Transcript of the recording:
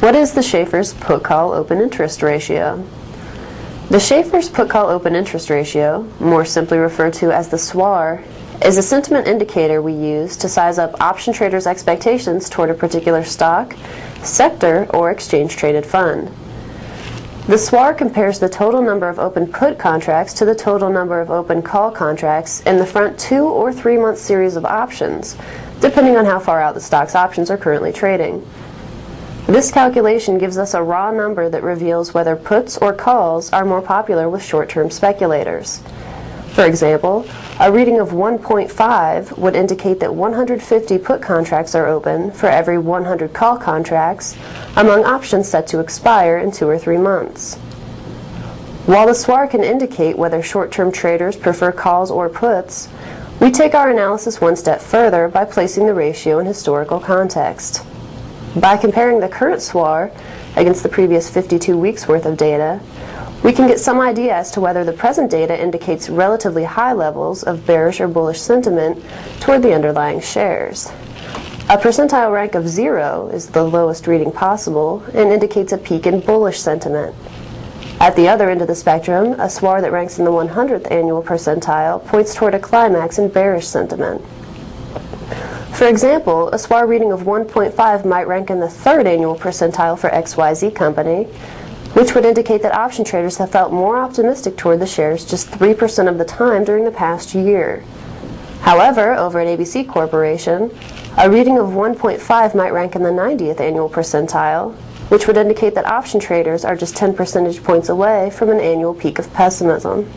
What is the Schaeffer's put-call open interest ratio? The Schaeffer's put-call open interest ratio, more simply referred to as the SWAR, is a sentiment indicator we use to size up option traders' expectations toward a particular stock, sector, or exchange-traded fund. The SWAR compares the total number of open put contracts to the total number of open call contracts in the front 2 or 3 month series of options, depending on how far out the stock's options are currently trading. This calculation gives us a raw number that reveals whether puts or calls are more popular with short-term speculators. For example, a reading of 1.5 would indicate that 150 put contracts are open for every 100 call contracts among options set to expire in 2 or 3 months. While the SWAR can indicate whether short-term traders prefer calls or puts, we take our analysis one step further by placing the ratio in historical context. By comparing the current SWAR against the previous 52 weeks worth of data, we can get some idea as to whether the present data indicates relatively high levels of bearish or bullish sentiment toward the underlying shares. A percentile rank of 0 is the lowest reading possible and indicates a peak in bullish sentiment. At the other end of the spectrum, a SWAR that ranks in the 100th annual percentile points toward a climax in bearish sentiment. For example, a SWAR reading of 1.5 might rank in the 3rd annual percentile for XYZ company, which would indicate that option traders have felt more optimistic toward the shares just 3% of the time during the past year. However, over at ABC Corporation, a reading of 1.5 might rank in the 90th annual percentile, which would indicate that option traders are just 10 percentage points away from an annual peak of pessimism.